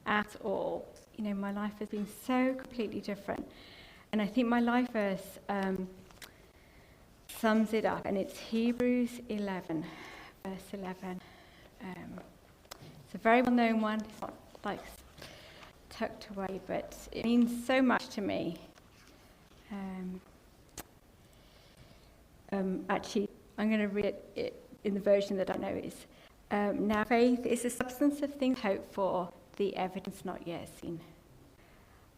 at all. My life has been so completely different. And I think my life verse sums it up, and it's Hebrews 11, verse 11. It's a very well-known one. It's not like tucked away, but it means so much to me. Actually, I'm going to read it in the version that I know is, now faith is the substance of things hoped for, the evidence not yet seen.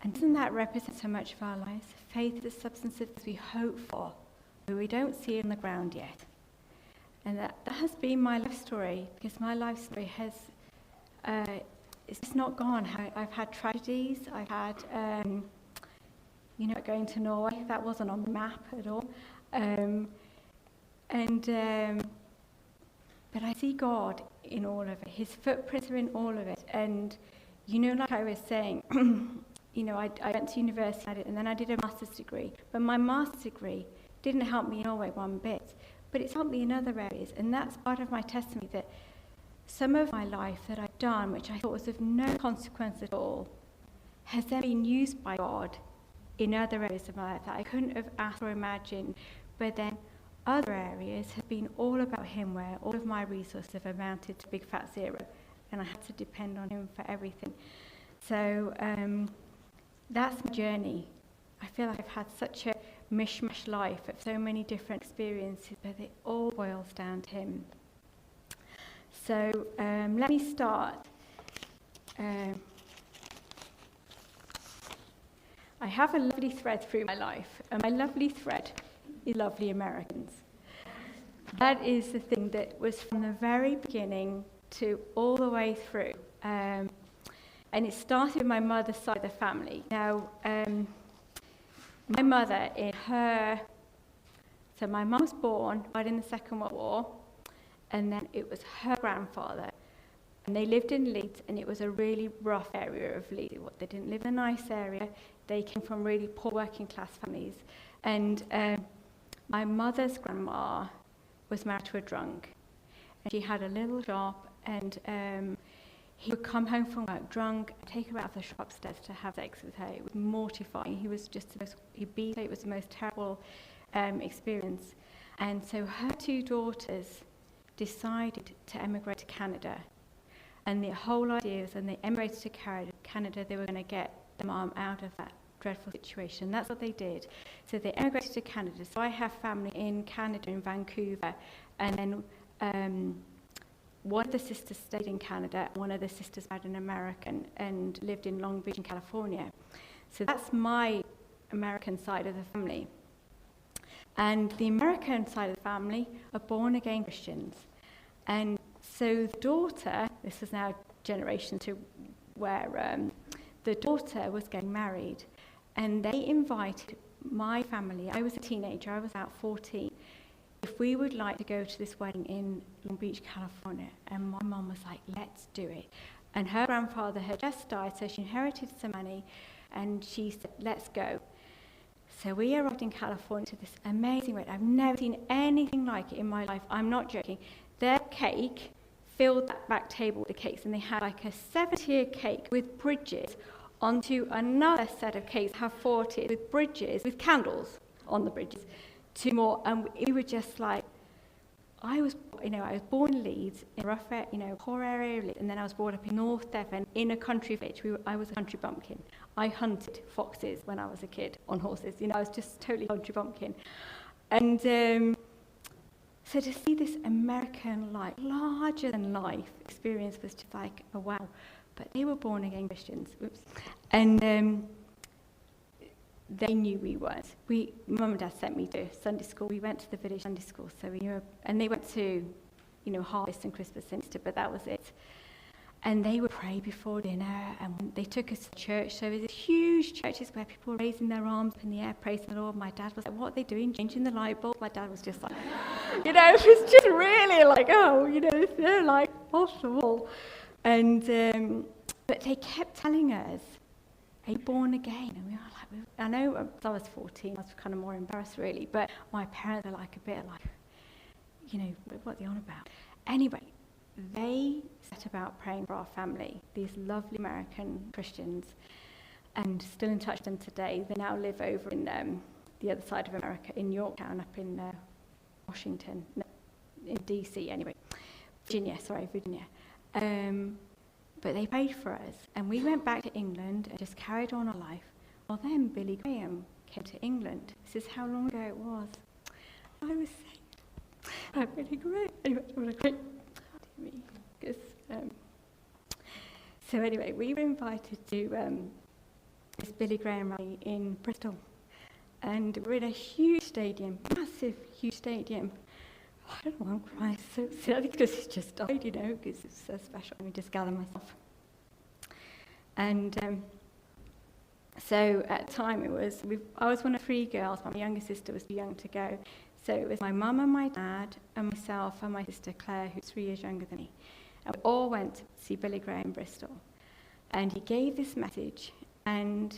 And doesn't that represent so much of our lives? Faith is the substance of things we hope for, but we don't see it on the ground yet. And that has been my life story, because my life story has, it's just not gone. I've had tragedies, I've had, going to Norway, that wasn't on the map at all. But I see God in all of it. His footprints are in all of it. And, like I was saying, I went to university and then I did a master's degree. But my master's degree didn't help me in Norway one bit. But it's helped me in other areas. And that's part of my testimony, that some of my life that I've done, which I thought was of no consequence at all, has then been used by God in other areas of my life that I couldn't have asked or imagined. But then other areas have been all about him, where all of my resources have amounted to big fat zero, and I had to depend on him for everything. So that's my journey. I feel like I've had such a mishmash life of so many different experiences, but it all boils down to him. So let me start. I have a lovely thread through my life, and my lovely thread is lovely Americans. That is the thing that was from the very beginning to all the way through. And it started with my mother's side of the family. Now, my mother, so my mum was born right in the Second World War, and then it was her grandfather. And they lived in Leeds, and it was a really rough area of Leeds. They didn't live in a nice area. They came from really poor working class families. And my mother's grandma was married to a drunk. And she had a little shop, and he would come home from work drunk, take her out of the shop upstairs to have sex with her. It was mortifying. He beat her. It was the most terrible experience. And so her two daughters decided to emigrate to Canada. And the whole idea is when they emigrated to Canada, they were going to get their mom out of that dreadful situation. That's what they did. So they emigrated to Canada. So I have family in Canada, in Vancouver, and then one of the sisters stayed in Canada, one of the sisters married an American and lived in Long Beach in California. So that's my American side of the family. And the American side of the family are born-again Christians. And so the daughter, this was now generation to where the daughter was getting married, and they invited my family. I was a teenager, I was about 14, if we would like to go to this wedding in Long Beach, California. And my mum was like, let's do it. And her grandfather had just died, so she inherited some money, and she said, let's go. So we arrived in California to this amazing wedding. I've never seen anything like it in my life. I'm not joking. Their cake filled that back table with the cakes, and they had like a 7-tier cake with bridges onto another set of cakes, have 4 tiers with bridges, with candles on the bridges, 2 more, and we were just like, I was born in Leeds, in a rough, poor area of Leeds, and then I was brought up in North Devon, in a country village. I was a country bumpkin. I hunted foxes when I was a kid on horses. I was just totally country bumpkin. And so to see this American, larger-than-life experience was just like, oh, wow. But they were born-again Christians. Oops. And they knew we weren't. Mum and Dad sent me to Sunday school. We went to the village Sunday school, so we knew. And they went to, Harvest and Christmas and Easter, but that was it. And they would pray before dinner, and they took us to church. So there was huge churches where people were raising their arms up in the air, praising the Lord. My dad was like, what are they doing? Changing the light bulb? My dad was just like, it was just really like, they're like off the wall. And, but they kept telling us, are you born again? And we were like, I know I was 14, I was kind of more embarrassed really, but my parents are like a bit like, what are they on about? Anyway, they set about praying for our family, these lovely American Christians, and still in touch with them today. They now live over in the other side of America, in Yorktown, up in Washington, no, in DC anyway, Virginia. But they prayed for us, and we went back to England and just carried on our life. Well, then Billy Graham came to England. This is how long ago it was. I was saved. I'm really great. Anyway, I'm going to quit. So anyway, we were invited to this Billy Graham rally in Bristol, and we're in a huge stadium, massive, huge stadium. I don't know why I'm crying so silly, because it's just died, because it's so special. Let me just gather myself. And so at the time I was one of 3 girls, but my younger sister was too young to go. So it was my mum and my dad and myself and my sister Claire, who's 3 years younger than me. And we all went to see Billy Graham in Bristol. And he gave this message, and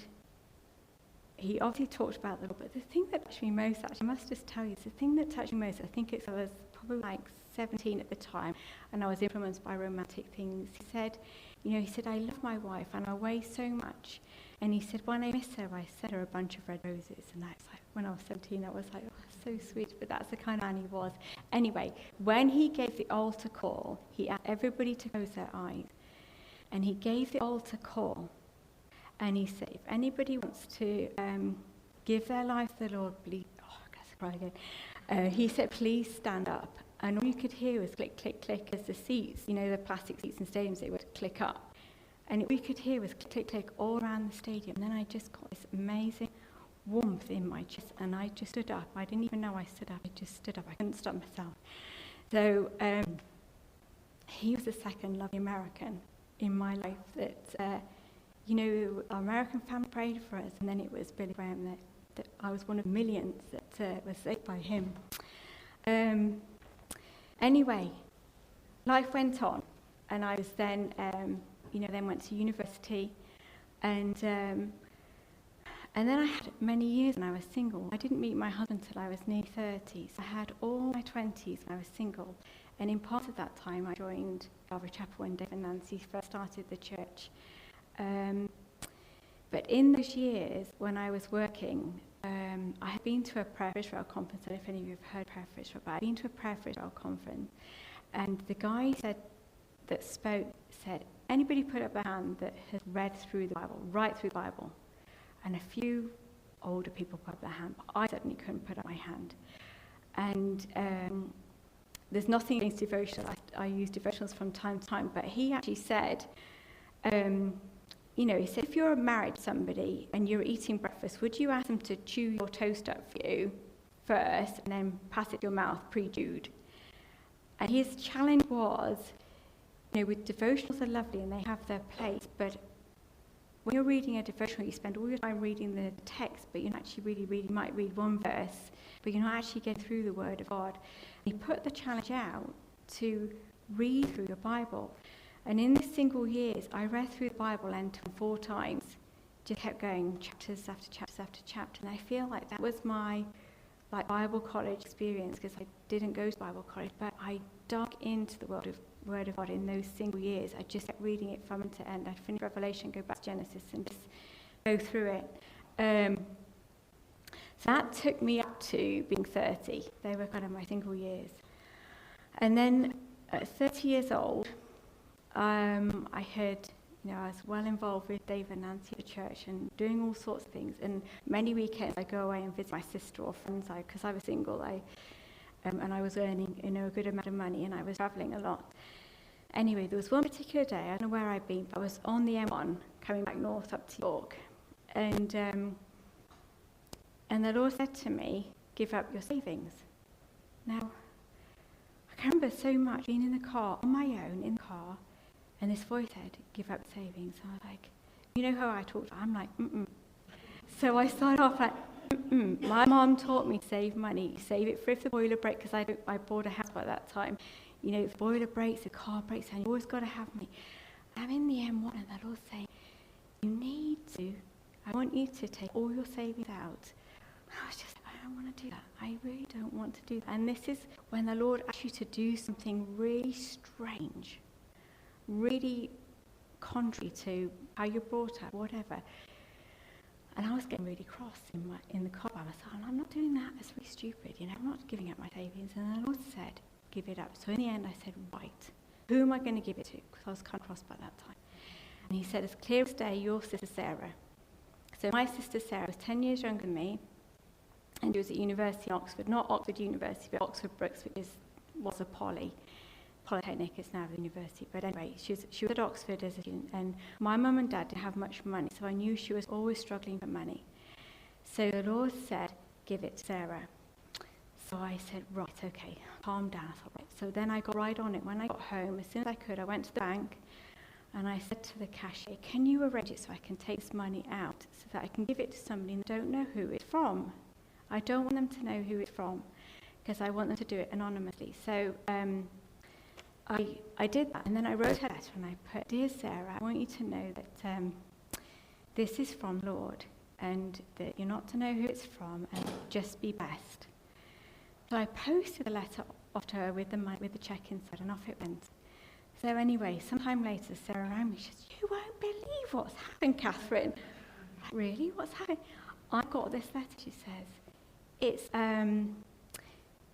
he obviously talked about the Lord, but the thing that touched me most, actually, I must just tell you, the thing that touched me most, I was probably like 17 at the time, and I was influenced by romantic things. He said, I love my wife, and I weigh so much. And he said, when I miss her, I send her a bunch of red roses. And that's like, when I was 17, I was like, oh, so sweet, but that's the kind of man he was. Anyway, when he gave the altar call, he asked everybody to close their eyes. And he gave the altar call. And he said, if anybody wants to give their life to the Lord, please, I guess I'll cry again. He said, please stand up. And all you could hear was click, click, click as the seats, the plastic seats in stadiums, they would click up. And all we could hear was click, click, click all around the stadium. And then I just got this amazing warmth in my chest, and I just stood up. I didn't even know I stood up. I just stood up. I couldn't stop myself. So he was the second lovely American in my life that, our American family prayed for us, and then it was Billy Graham that I was one of millions that was saved by him. Anyway, life went on, and I was then, then went to university, and then I had many years when I was single. I didn't meet my husband until I was nearly 30, so I had all my 20s when I was single, and in part of that time I joined Calvary Chapel when Dave and Nancy first started the church. But in those years when I was working, I had been to a Prayer for Israel conference. I don't know if any of you have heard Prayer for Israel, but I'd been to a Prayer for Israel conference, and the guy that spoke said, anybody put up a hand that has read through the Bible, right through the Bible? And a few older people put up their hand, but I certainly couldn't put up my hand. And there's nothing against devotional. I use devotionals from time to time, but he actually said, he said, if you're married to somebody and you're eating breakfast, would you ask them to chew your toast up for you first and then pass it to your mouth pre-chewed? And his challenge was, with devotionals are lovely and they have their place, but when you're reading a devotional, you spend all your time reading the text, but you're not actually really reading. You might read one verse, but you're not actually getting through the Word of God. And he put the challenge out to read through the Bible. And in this single years, I read through the Bible and 4 times. Just kept going, chapters after chapters after chapter. And I feel like that was my Bible college experience, because I didn't go to Bible college, but I dug into the Word of God in those single years. I just kept reading it from end to end. I'd finish Revelation, go back to Genesis, and just go through it. So that took me up to being 30. They were kind of my single years. And then at 30 years old, I had, I was well involved with Dave and Nancy at the church and doing all sorts of things. And many weekends I go away and visit my sister or friends, because I was single, and I was earning, a good amount of money, and I was traveling a lot. Anyway, there was one particular day, I don't know where I'd been, but I was on the M1 coming back north up to York, and the Lord said to me, give up your savings. Now, I can remember so much being in the car, on my own, in the car, and this voice said, give up savings. And I was like, you know how I talk? I'm like, So I started off like, My mom taught me to save money, save it for if the boiler breaks, because I bought a house by that time. If the boiler breaks, the car breaks, and you always got to have money. I'm in the M1, and the Lord's saying, I want you to take all your savings out. And I was just like, don't want to do that. I really don't want to do that. And this is when the Lord asks you to do something really strange, really contrary to how you're brought up, whatever. And I was getting really cross in the car by myself. And I'm not doing that. That's really stupid. I'm not giving up my savings. And the Lord said, give it up. So in the end, I said, right, who am I going to give it to? Because I was kind of cross by that time. And he said, as clear as day, your sister Sarah. So my sister Sarah was 10 years younger than me. And she was at university in Oxford. Not Oxford University, but Oxford Brookes, which was a Polytechnic, it's now the university. But anyway, she was at Oxford as a student, and my mum and dad didn't have much money, so I knew she was always struggling for money. So the Lord said, give it to Sarah. So I said, right, okay, calm down. I thought, right. So then I got right on it. When I got home, as soon as I could, I went to the bank, and I said to the cashier, can you arrange it so I can take this money out, so that I can give it to somebody and don't know who it's from? I don't want them to know who it's from, because I want them to do it anonymously. So I did that, and then I wrote a letter and I put, Dear Sarah, I want you to know that this is from Lord, and that you're not to know who it's from, and just be blessed. So I posted the letter off to her with the money, with the check inside, and off it went. So anyway, sometime later, Sarah rang me. She says, you won't believe what's happened, Catherine. Like, really? What's happened? I got this letter, she says. It's,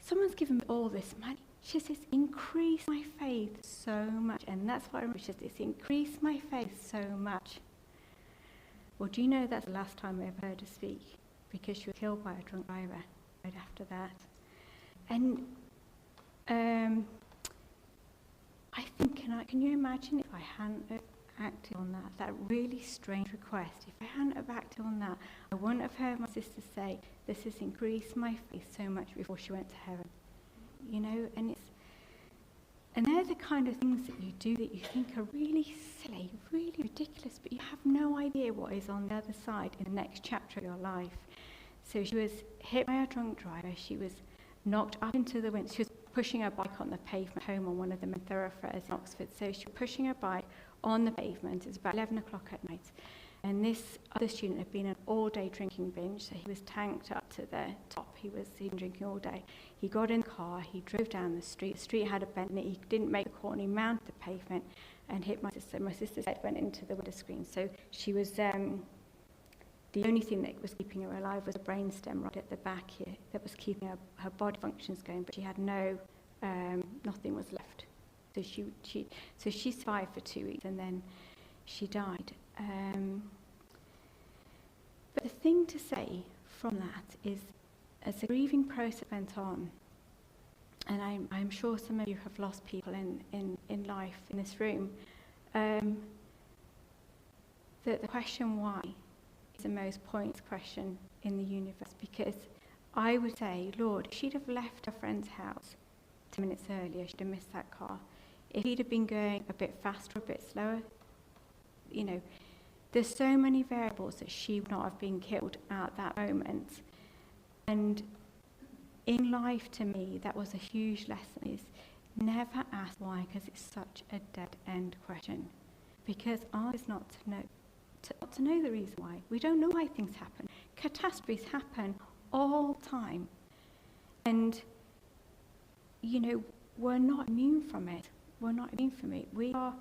someone's given me all this money. She says, increase my faith so much. And that's what I remember. She says, it's increased my faith so much. Well, do you know that's the last time I ever heard her speak? Because she was killed by a drunk driver right after that. And I think, can you imagine if I hadn't acted on that really strange request? If I hadn't have acted on that, I wouldn't have heard my sister say, this has increased my faith so much before she went to heaven. And they're the kind of things that you do that you think are really silly, really ridiculous, but you have no idea what is on the other side in the next chapter of your life. So she was hit by a drunk driver. She was knocked up into the window. She was pushing her bike on the pavement home on one of the main thoroughfares in Oxford. So she was pushing her bike on the pavement. It was about 11 o'clock at night. And this other student had been an all-day drinking binge, so he was tanked up to the top. He'd been drinking all day. He got in the car, he drove down the street. The street had a bend in it. He didn't make a corner. He mounted the pavement and hit my sister. My sister's head went into the window screen. So she was, the only thing that was keeping her alive was a brainstem right at the back here that was keeping her body functions going, but she had nothing was left. So she survived for 2 weeks and then she died. But the thing to say from that is, as the grieving process went on, and I'm sure some of you have lost people in life in this room, that the question why is the most pointless question in the universe, because I would say, Lord, if she'd have left her friend's house 10 minutes earlier, she'd have missed that car. If he'd have been going a bit faster, a bit slower, there's so many variables that she would not have been killed at that moment. And in life, to me, that was a huge lesson, is never ask why, because it's such a dead-end question. Because ours is not to know the reason why. We don't know why things happen. Catastrophes happen all the time. And, we're not immune from it. We're not immune from it. We are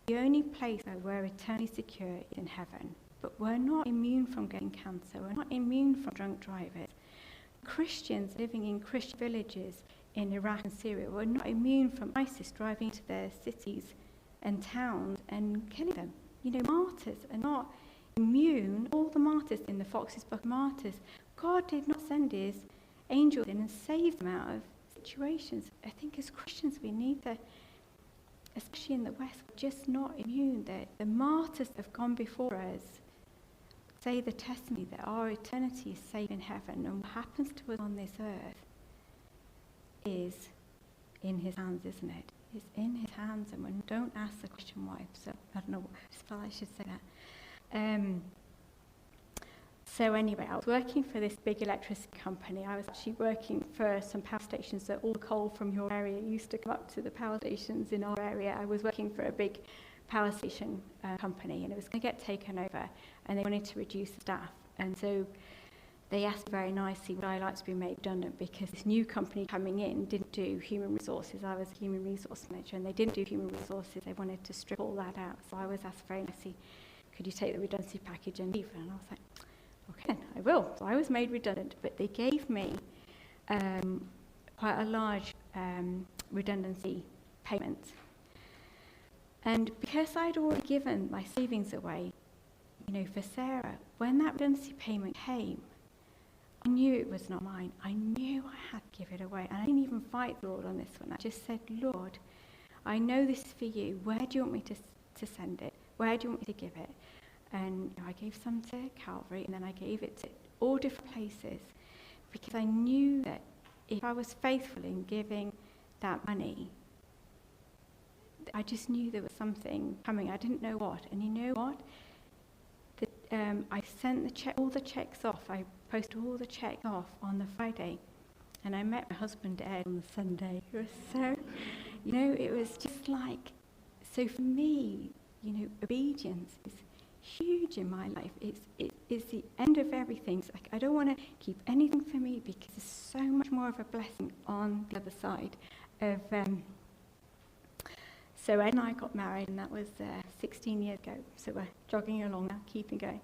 the only place where we're eternally secure is in heaven. But we're not immune from getting cancer. We're not immune from drunk drivers. Christians living in Christian villages in Iraq and Syria were not immune from ISIS driving to their cities and towns and killing them. Martyrs are not immune. All the martyrs in the Fox's Book of Martyrs, God did not send his angels in and save them out of situations. I think as Christians we need to, especially in the West, just not immune. The martyrs that have gone before us say the testimony that our eternity is safe in heaven, and what happens to us on this earth is in his hands, isn't it? It's in his hands, and we don't ask the question why. So I don't know, I just felt I should say that. So anyway, I was working for this big electricity company. I was actually working for some power stations that all the coal from your area used to come up to the power stations in our area. I was working for a big power station company, and it was going to get taken over, and they wanted to reduce the staff. And so they asked very nicely, would I like to be made redundant, because this new company coming in didn't do human resources. I was a human resource manager, and they didn't do human resources. They wanted to strip all that out. So I was asked very nicely, could you take the redundancy package and leave? And I was like, okay, I will. So I was made redundant, but they gave me quite a large redundancy payment. And because I'd already given my savings away, for Sarah, when that redundancy payment came, I knew it was not mine. I knew I had to give it away. And I didn't even fight the Lord on this one. I just said, Lord, I know this is for you. Where do you want me to send it? Where do you want me to give it? And I gave some to Calvary, and then I gave it to all different places, because I knew that if I was faithful in giving that money, I just knew there was something coming. I didn't know what. And you know what? I sent all the checks off. I posted all the checks off on the Friday. And I met my husband, Ed, on the Sunday. It was so, it was just like, so for me, obedience is huge in my life. It's the end of everything. It's like, I don't want to keep anything for me, because there's so much more of a blessing on the other side of... So Ed and I got married, and that was 16 years ago. So we're jogging along now, keeping going.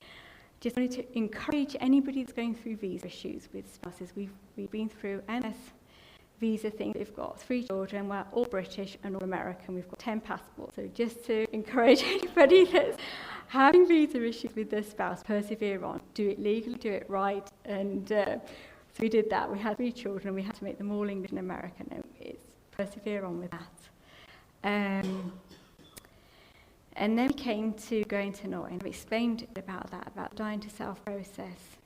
Just wanted to encourage anybody that's going through visa issues with spouses. We've been through endless visa things. We've got 3 children. We're all British and all American. We've got 10 passports. So just to encourage anybody that's having visa issues with their spouse, persevere on. Do it legally, do it right. And so we did that. We had 3 children. We had to make them all English and American. And it's persevere on with that. And then we came to going to Norway, and I've explained about that, about the dying to self process.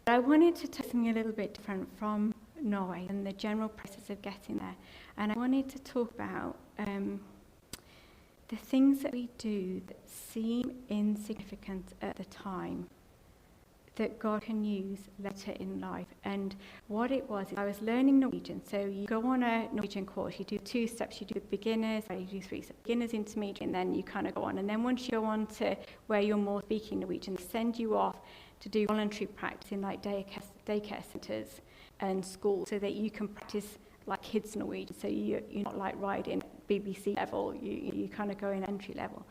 But I wanted to tell something a little bit different from Norway and the general process of getting there. And I wanted to talk about the things that we do that seem insignificant at the time, that God can use later in life. And what it was, I was learning Norwegian. So you go on a Norwegian course, you do 2 steps, you do beginners, you do 3 steps, beginners, intermediate, and then you kind of go on. And then once you go on to where you're more speaking Norwegian, they send you off to do voluntary practice in like daycare centres and schools, so that you can practice like kids Norwegian. So you're not like riding BBC level, you kind of go in entry level.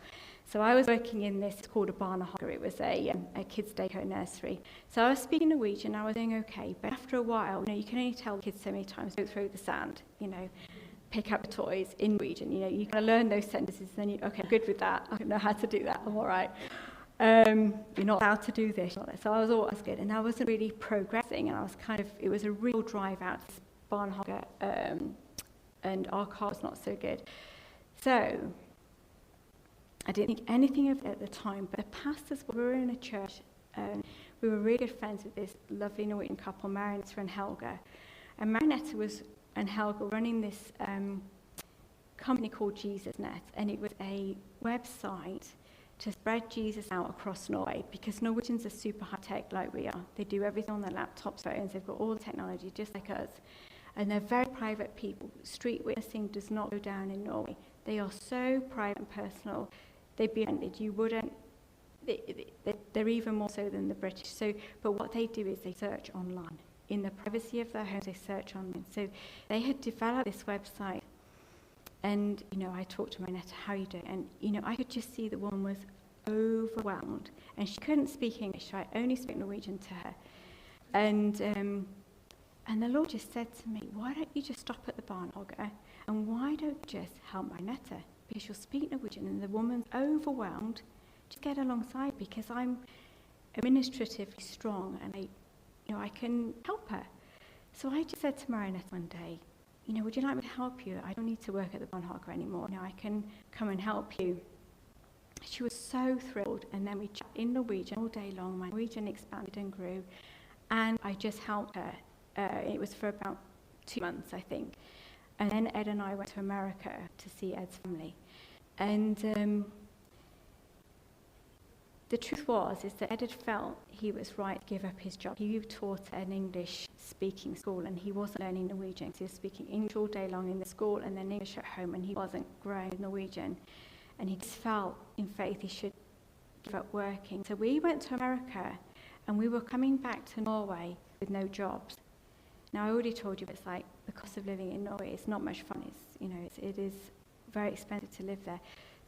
So I was working in this, it's called a barnehage. It was a kids' daycare nursery. So I was speaking Norwegian, I was doing okay. But after a while, you can only tell kids so many times, don't throw the sand, pick up the toys in Norwegian. You kind of learn those sentences, then okay, I'm good with that. I know how to do that, I'm all right. You're not allowed to do this. So I was always good. And I wasn't really progressing, and I was it was a real drive out to this barnehage, and our car was not so good. So I didn't think anything of it at the time, but the pastors, we were in a church, and we were really good friends with this lovely Norwegian couple, Marinetta and Helga. And Marinetta and Helga were running this company called JesusNet, and it was a website to spread Jesus out across Norway, because Norwegians are super high-tech like we are. They do everything on their laptops, phones, they've got all the technology just like us. And they're very private people. Street witnessing does not go down in Norway. They are so private and personal. They'd be offended. You wouldn't. They're even more so than the British. But what they do is they search online. In the privacy of their homes, they search online. So they had developed this website. And, I talked to Marinetta, how are you doing? And, I could just see the woman was overwhelmed. And she couldn't speak English, so I only spoke Norwegian to her. And the Lord just said to me, why don't you just stop at the barnehage, and why don't you just help Marinetta? Because you'll speak Norwegian, and the woman's overwhelmed. Just get alongside, because I'm administratively strong, and I can help her. So I just said to Marinetta one day, would you like me to help you? I don't need to work at the barnehage anymore. I can come and help you. She was so thrilled, and then we chatted in Norwegian all day long. My Norwegian expanded and grew, and I just helped her. It was for about 2 months, I think. And then Ed and I went to America to see Ed's family. And the truth is that Ed had felt he was right to give up his job. He taught at an English-speaking school, and he wasn't learning Norwegian. He was speaking English all day long in the school and then English at home, and he wasn't growing Norwegian. And he just felt in faith he should give up working. So we went to America, And we were coming back to Norway with no jobs. Now, I already told you it's like the cost of living in Norway is not much fun. It is very expensive to live there.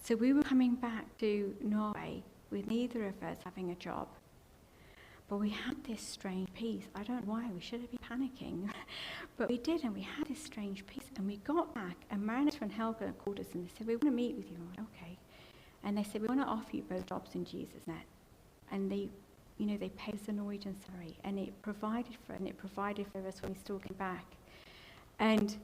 So we were coming back to Norway with neither of us having a job. But we had this strange peace. I don't know why, we should have been panicking. But we did, and we had this strange peace. And we got back, and Marinetta and Helga called us, and they said, we want to meet with you. And we went, okay. And they said, we want to offer you both jobs in Jesus' net. And they paid us a Norwegian salary, and it provided for us when we still came back. And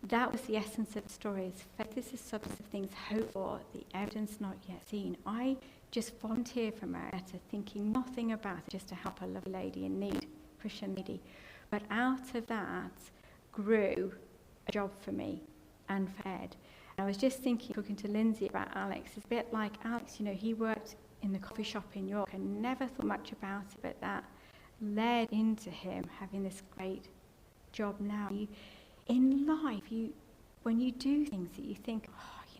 that was the essence of the story. Faith is the substance of things hoped for, the evidence not yet seen. I just volunteered for Marinetta, thinking nothing about it, just to help a lovely lady in need, Christian lady. But out of that grew a job for me and for Ed. And I was just talking to Lindsay about Alex. It's a bit like Alex, he worked in the coffee shop in York. I never thought much about it, but that led into him having this great job now. In life, when you do things that you think,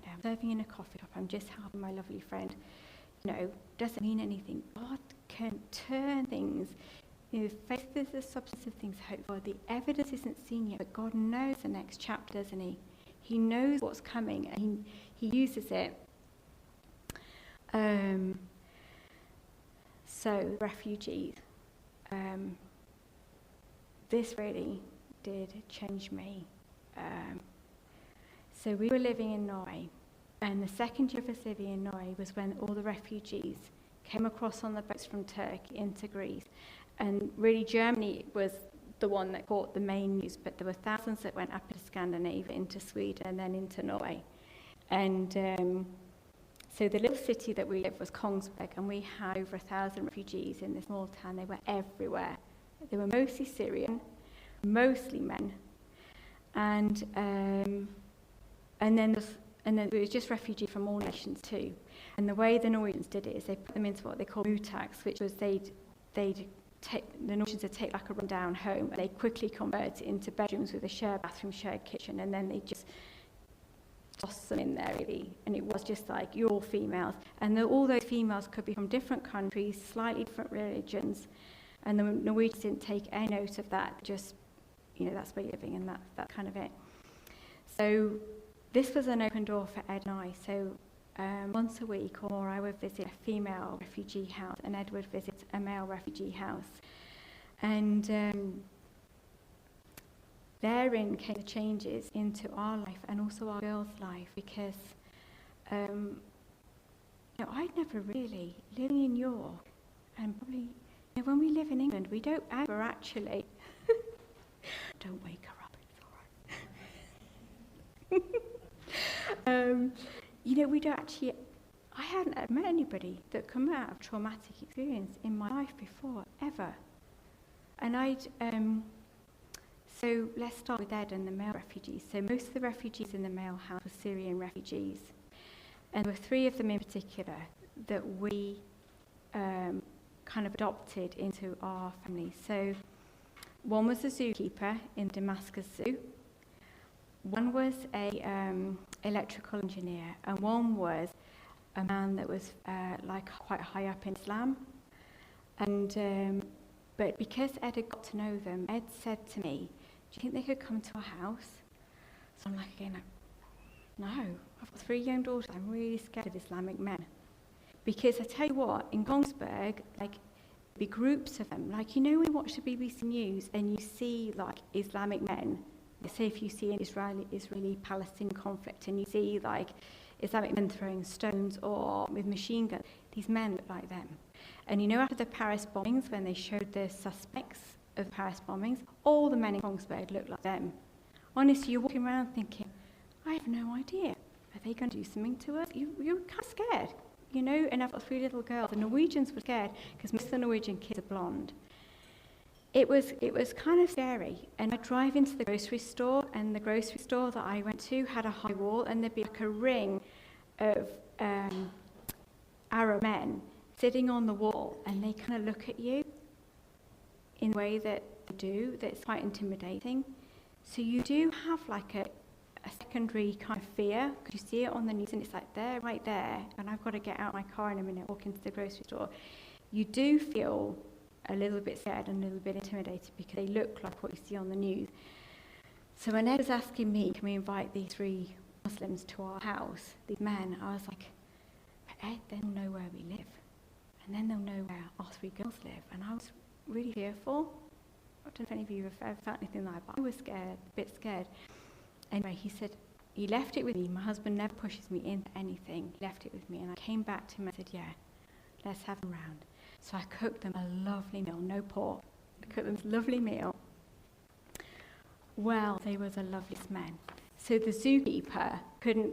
I'm serving in a coffee shop, I'm just helping my lovely friend, doesn't mean anything. God can turn things. Faith is the substance of things hoped for. The evidence isn't seen yet, but God knows the next chapter, doesn't he? He knows what's coming, and he uses it. So, refugees. This really did change me. So we were living in Norway, and the second year of us living in Norway was when all the refugees came across on the boats from Turkey into Greece. And really Germany was the one that caught the main news, but there were thousands that went up into Scandinavia, into Sweden, and then into Norway. And so the little city that we lived was Kongsberg, and we had over 1,000 refugees in this small town. They were everywhere. They were mostly Syrian, mostly men, and then there was just refugees from all nations too. And the way the Norwegians did it is they put them into what they call motaks, which was the Norwegians would take like a rundown home, and they quickly convert it into bedrooms with a shared bathroom, shared kitchen, and then they just toss them in there really. And it was just like, you're all females, and all those females could be from different countries, slightly different religions, and the Norwegians didn't take any note of that. Just that's where you're living, and that's kind of it. So this was an open door for Ed and I. So once a week or more, I would visit a female refugee house, and Ed would visit a male refugee house. And therein came the changes into our life and also our girls' life, because I'd never really, living in York, and probably when we live in England, we don't ever actually don't wake her up, it's all right. We don't actually, I hadn't met anybody that come out of traumatic experience in my life before, ever. And so let's start with Ed and the male refugees. So most of the refugees in the male house were Syrian refugees. And there were 3 of them in particular that we kind of adopted into our family. So one was a zookeeper in Damascus Zoo. One was a electrical engineer, and one was a man that was quite high up in Islam. And but because Ed had got to know them, Ed said to me, "Do you think they could come to our house?" So I'm like, again, no. I've got 3 young daughters. I'm really scared of Islamic men, because I tell you what, in Kongsberg, be groups of them. When you watch the BBC News and you see Islamic men. Say if you see an Israeli-Palestinian conflict and you see Islamic men throwing stones or with machine guns, these men look like them. And after the Paris bombings, when they showed the suspects of Paris bombings, all the men in Kongsberg looked like them. Honestly, you're walking around thinking, I have no idea. Are they going to do something to us? You're kind of scared, And I've got 3 little girls. The Norwegians were scared because most of the Norwegian kids are blonde. It was kind of scary, and I'd drive into the grocery store, and the grocery store that I went to had a high wall, and there'd be a ring of Arab men sitting on the wall, and they kind of look at you in a way that they do, that's quite intimidating. So you do have a secondary kind of fear, because you see it on the news, and it's they're right there, and I've got to get out my car in a minute, walk into the grocery store. you do feel a little bit scared and a little bit intimidated because they look like what you see on the news. So when Ed was asking me, can we invite these 3 Muslims to our house, these men, I was like, but Ed, they'll know where we live. And then they'll know where our 3 girls live. And I was really fearful. I don't know if any of you have ever felt anything like that, but I was scared, a bit scared. Anyway, he said, he left it with me. My husband never pushes me into anything. He left it with me. And I came back to him and said, yeah, let's have them round. So I cooked them a lovely meal, no pork. I cooked them this lovely meal. Well, they were the loveliest men. So the zookeeper couldn't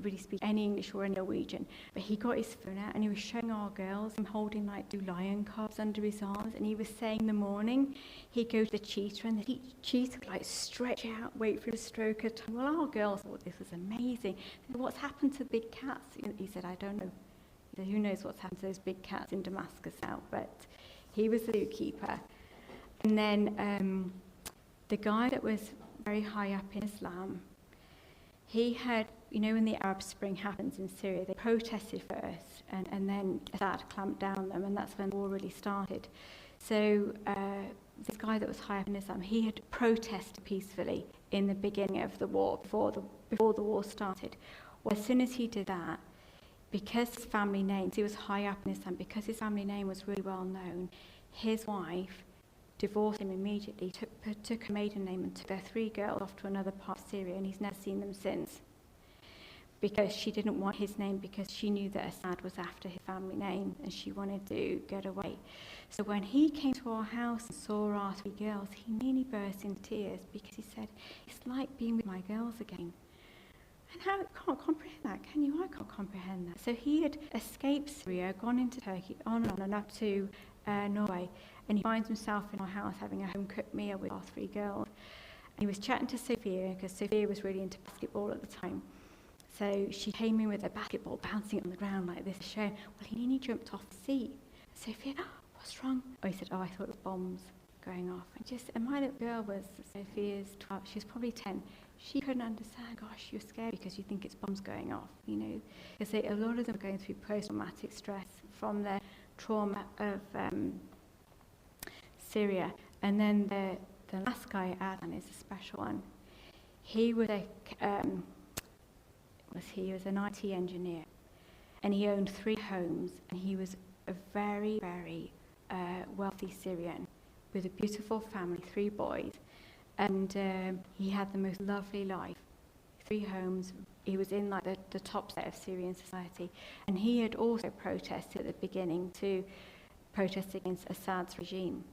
really speak any English or any Norwegian, but he got his phone out and he was showing our girls him holding like 2 lion cubs under his arms, and he was saying in the morning he'd go to the cheetah and the cheetah would like stretch out, wait for him to stroke her tongue. Well, our girls thought this was amazing. They said, what's happened to the big cats? He said, I don't know. He said, who knows what's happened to those big cats in Damascus now? But he was the zookeeper. And then the guy that was very high up in Islam, he had, you know, when the Arab Spring happens in Syria, they protested first, and then Assad clamped down on them, and that's when the war really started. So this guy that was high up in Islam, he had protested peacefully in the beginning of the war, before the war started. Well, as soon as he did that, because his family name, he was high up in Islam, because his family name was really well known, his wife divorced him immediately, took her maiden name and took their 3 girls off to another part of Syria, and he's never seen them since. Because she didn't want his name, because she knew that Assad was after his family name and she wanted to get away. So when he came to our house and saw our 3 girls, he nearly burst into tears because he said, it's like being with my girls again. And how, you can't comprehend that, can you? I can't comprehend that. So he had escaped Syria, gone into Turkey, on and up to Norway, and he finds himself in our house having a home-cooked meal with our 3 girls. And he was chatting to Sophia, because Sophia was really into basketball at the time. So she came in with a basketball bouncing on the ground like this, showing, well, he nearly jumped off the seat. Sophia, what's wrong? Oh, he said, I thought it was bombs going off. And my little girl was, Sophia's 12, she was probably 10. She couldn't understand, gosh, you're scared because you think it's bombs going off, you know. Because a lot of them are going through post-traumatic stress from their trauma of Syria. And then the last guy, Adam, is a special one. He was he was an IT engineer, and he owned 3 homes, and he was a very, very wealthy Syrian with a beautiful family, 3 boys, and he had the most lovely life. 3 homes. He was in like the top set of Syrian society, and he had also protested at the beginning to protest against Assad's regime.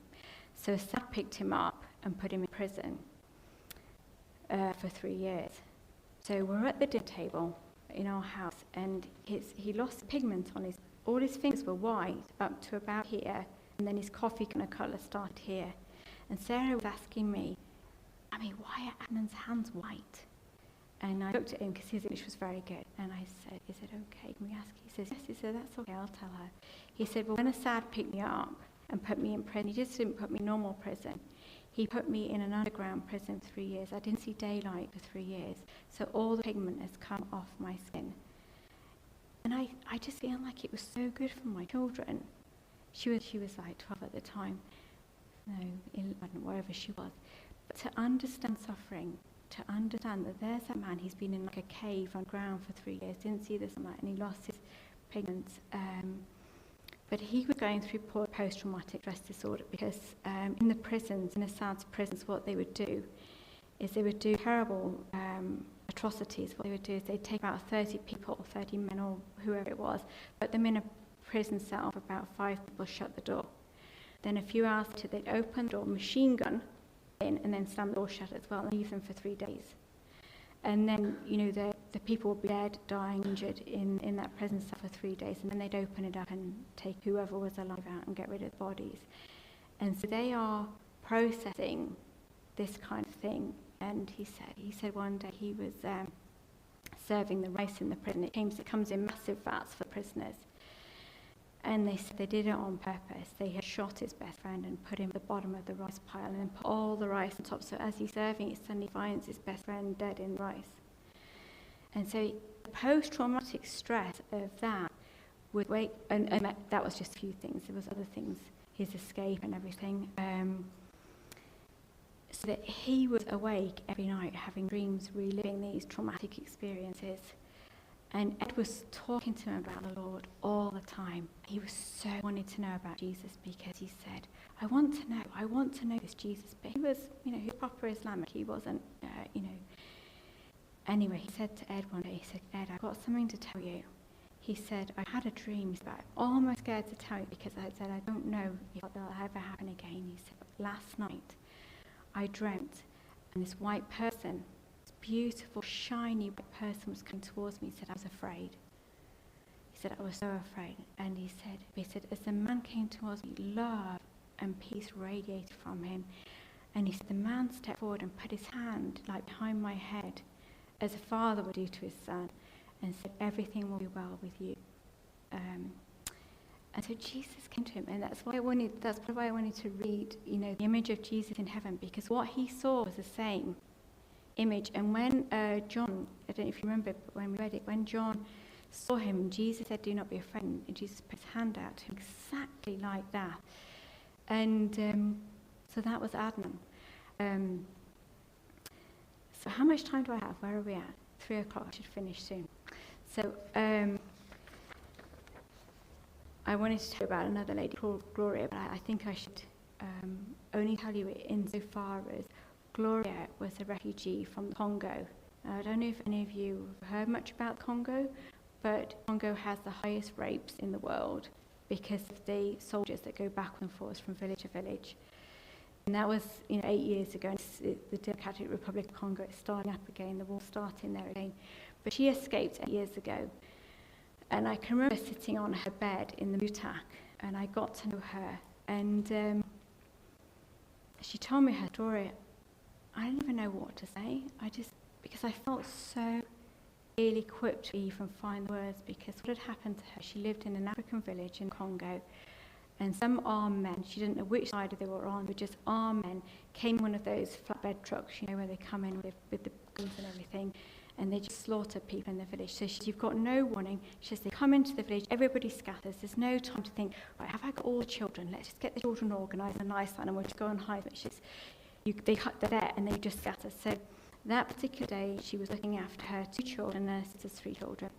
So Assad picked him up and put him in prison for 3 years. So we're at the dinner table in our house, and he lost pigment on all his fingers were white up to about here, and then his coffee kind of colour started here. And Sarah was asking me, why are Adnan's hands white? And I looked at him because his English was very good, and I said, is it okay? Can we ask? He says, yes. He said, that's okay, I'll tell her. He said, well, when Assad picked me up and put me in prison, he just didn't put me in normal prison. He put me in an underground prison for 3 years. I didn't see daylight for 3 years. So all the pigment has come off my skin. And I just feel like it was so good for my children. She was like 12 at the time. No, 11, wherever she was. But to understand suffering, to understand that there's that man, he's been in like a cave underground for 3 years, didn't see the sunlight, and he lost his pigments. But he was going through post-traumatic stress disorder because in the prisons, in Assad's prisons, what they would do is they would do terrible atrocities. What they would do is they'd take about 30 people, 30 men or whoever it was, put them in a prison cell for about 5 people, shut the door. Then a few hours later, they'd open the door, machine gun in, and then slam the door shut as well, and leave them for 3 days. And then, the people would be dead, dying, injured in that prison cell for 3 days, and then they'd open it up and take whoever was alive out and get rid of the bodies. And so they are processing this kind of thing. And he said one day he was serving the rice in the prison. It comes in massive vats for prisoners. And they said they did it on purpose. They had shot his best friend and put him at the bottom of the rice pile and then put all the rice on top. So as he's serving, he suddenly finds his best friend dead in rice. And so the post-traumatic stress of that would wake, and that was just a few things. There was other things, his escape and everything. So that he was awake every night having dreams, reliving these traumatic experiences. And Ed was talking to him about the Lord all the time. He was so wanting to know about Jesus because he said, I want to know this Jesus. But he was, he was proper Islamic. He wasn't, Anyway, he said to Ed one day, he said, Ed, I've got something to tell you. He said, I had a dream. He said, I'm almost scared to tell you because I said, I don't know if that'll ever happen again. He said, last night I dreamt, and this white person, this beautiful, shiny white person was coming towards me. He said, I was afraid. He said, I was so afraid. And he said, as the man came towards me, love and peace radiated from him. And he said, the man stepped forward and put his hand like behind my head, as a father would do to his son, and said, everything will be well with you. And so Jesus came to him, and that's why I wanted to read, the image of Jesus in heaven, because what he saw was the same image. And when John, I don't know if you remember, but when we read it, when John saw him, Jesus said, do not be afraid, and Jesus put his hand out to him exactly like that. And so that was Adnan. So how much time do I have? Where are we at? 3 o'clock, I should finish soon. So I wanted to tell you about another lady called Gloria, but I think I should only tell you it insofar as Gloria was a refugee from the Congo. I don't know if any of you have heard much about Congo, but Congo has the highest rapes in the world because of the soldiers that go back and forth from village to village. And that was 8 years ago. The Democratic Republic of Congo is starting up again, the war starting there again. But she escaped 8 years ago. And I can remember sitting on her bed in the Mutak, and I got to know her. And she told me her story. I didn't even know what to say. Because I felt so ill-equipped to even find the words, because what had happened to her, she lived in an African village in Congo, and some armed men, she didn't know which side they were on, but just armed men came in one of those flatbed trucks, where they come in with the guns and everything, and they just slaughter people in the village. So you've got no warning. She says they come into the village, everybody scatters. There's no time to think, right, have I got all the children? Let's just get the children organised in a nice line, and we'll just go and hide. They cut there, and they just scatter. So that particular day, she was looking after her 2 children and her sister's 3 children.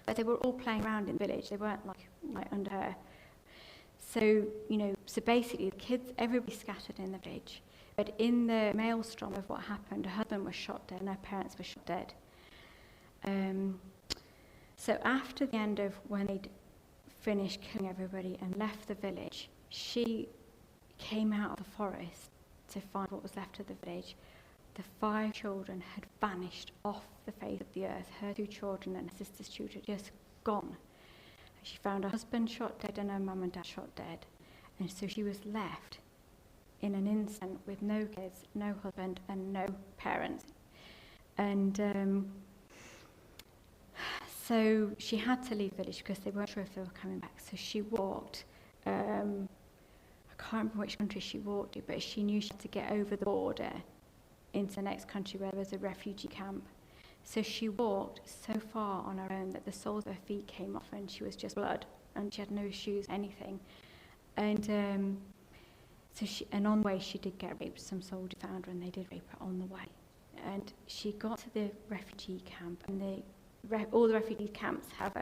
But they were all playing around in the village. They weren't like under her. So, so basically the kids, everybody scattered in the village. But in the maelstrom of what happened, her husband was shot dead and her parents were shot dead. So after the end of when they'd finished killing everybody and left the village, she came out of the forest to find what was left of the village. The 5 children had vanished off the face of the earth. Her 2 children and her sister's children just gone. She found her husband shot dead and her mum and dad shot dead. And so she was left in an instant with no kids, no husband, and no parents. And so she had to leave the village because they weren't sure if they were coming back. So she walked, I can't remember which country she walked to, but she knew she had to get over the border into the next country where there was a refugee camp. So she walked so far on her own that the soles of her feet came off and she was just blood, and she had no shoes, anything. And and on the way she did get raped. Some soldiers found her and they did rape her on the way. And she got to the refugee camp, and all the refugee camps have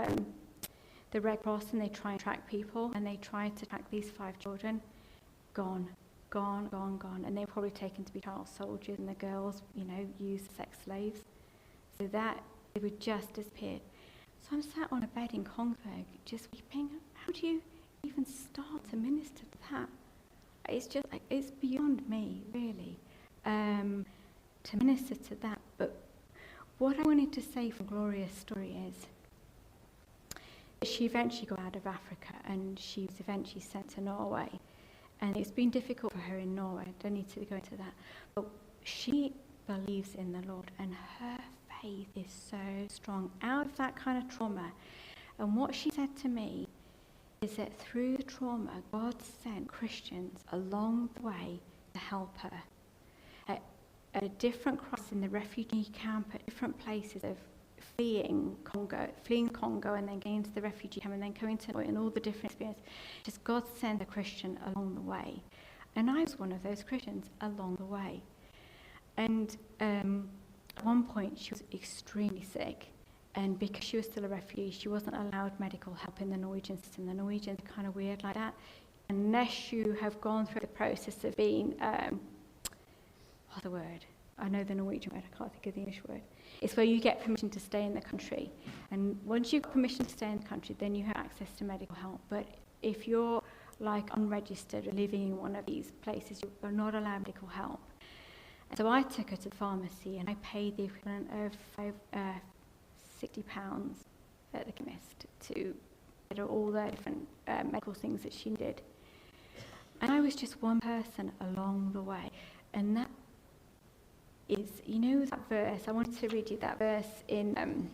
the Red Cross, and they try and track people, and they tried to track these 5 children. Gone. And they were probably taken to be child soldiers, and the girls, used as sex slaves. So that they would just disappear. So I'm sat on a bed in Kongsberg, just weeping. How do you even start to minister to that? It's just it's beyond me, really, to minister to that. But what I wanted to say from Gloria's story is that she eventually got out of Africa, and she was eventually sent to Norway. And it's been difficult for her in Norway. I don't need to go into that. But she believes in the Lord, and her faith is so strong out of that kind of trauma. And what she said to me is that through the trauma, God sent Christians along the way to help her. At a different cross in the refugee camp, at different places of fleeing Congo and then getting into the refugee camp and then coming to Hanoi and all the different experiences. Just God sent a Christian along the way. And I was one of those Christians along the way. And at one point she was extremely sick. And because she was still a refugee, she wasn't allowed medical help in the Norwegian system. The Norwegians are kind of weird like that. Unless you have gone through the process of being, what's the word? I know the Norwegian word, I can't think of the English word. It's where you get permission to stay in the country. And once you've got permission to stay in the country, then you have access to medical help. But if you're like unregistered or living in one of these places, you're not allowed medical help. And so I took her to the pharmacy and I paid the equivalent of £60 at the chemist to get her all the different medical things that she needed. And I was just one person along the way. And that is, you know that verse, I wanted to read you that verse in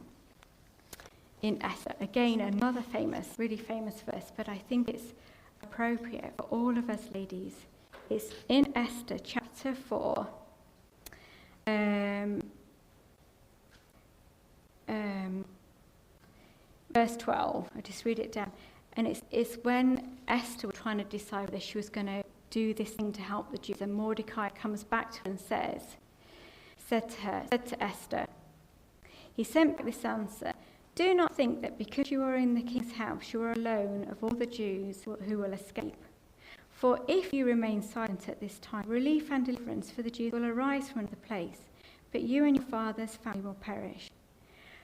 Esther. Again, another really famous verse, but I think it's appropriate for all of us ladies. It's in Esther chapter 4, verse 12. I'll just read it down. And it's when Esther was trying to decide whether she was going to do this thing to help the Jews. And Mordecai comes back to her and said to Esther, he sent back this answer, do not think that because you are in the king's house, you are alone of all the Jews who will escape. For if you remain silent at this time, relief and deliverance for the Jews will arise from another place, but you and your father's family will perish.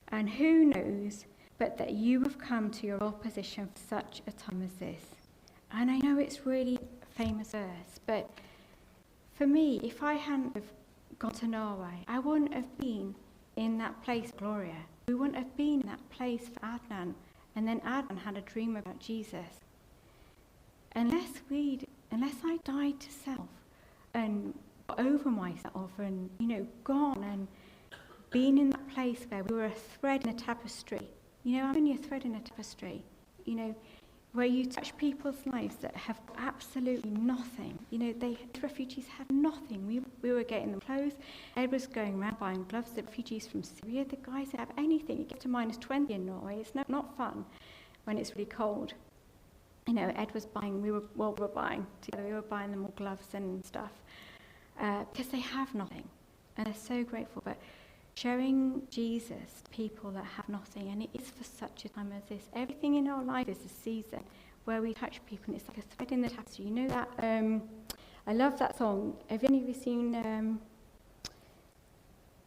And who knows but that you have come to your royal position for such a time as this. And I know it's really a famous verse, but for me, if I hadn't have gone to Norway, I wouldn't have been in that place, Gloria. We wouldn't have been in that place for Adnan. And then Adnan had a dream about Jesus. Unless I died to self and got over myself and, gone and been in that place where we were a thread in a tapestry. I'm only a thread in a tapestry, where you touch people's lives that have absolutely nothing. Refugees have nothing. We were getting them clothes. Ed was going around buying gloves. The refugees from Syria, the guys that have anything. It gets to -20 in Norway. It's not fun when it's really cold. Ed was buying, we were buying together. We were buying them all gloves and stuff because they have nothing. And they're so grateful. But showing Jesus to people that have nothing, and it is for such a time as this. Everything in our life is a season where we touch people, and it's like a thread in the tapestry. You know that? I love that song. Have any of you seen?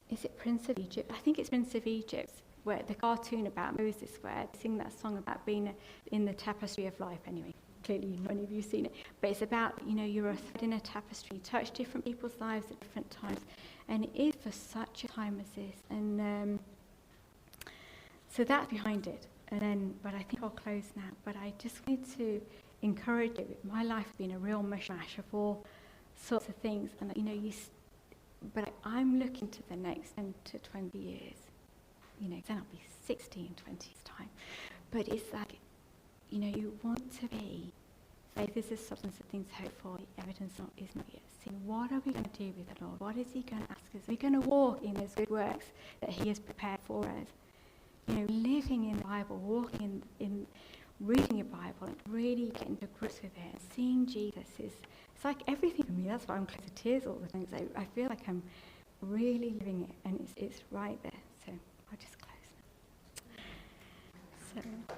Is it Prince of Egypt? I think it's Prince of Egypt, where the cartoon about Moses, where they sing that song about being in the tapestry of life. Anyway, clearly none of you seen it, but it's about you're a thread in a tapestry. You touch different people's lives at different times. And it is for such a time as this. And so that's behind it. But I think I'll close now. But I just wanted to encourage you. My life has been a real mishmash of all sorts of things. And, but I'm looking to the next 10 to 20 years. Then I'll be 60 in 20 years' time. But it's like, you want to be. Faith is the substance of things hoped for, the evidence is not yet seen. What are we going to do with the Lord? What is he going to ask us? We're going to walk in those good works that he has prepared for us. Living in the Bible, walking in reading your Bible and really getting to grips with it and seeing Jesus it's like everything for me. That's why I'm close to tears all the time. So I feel like I'm really living it and it's right there. So I'll just close now. So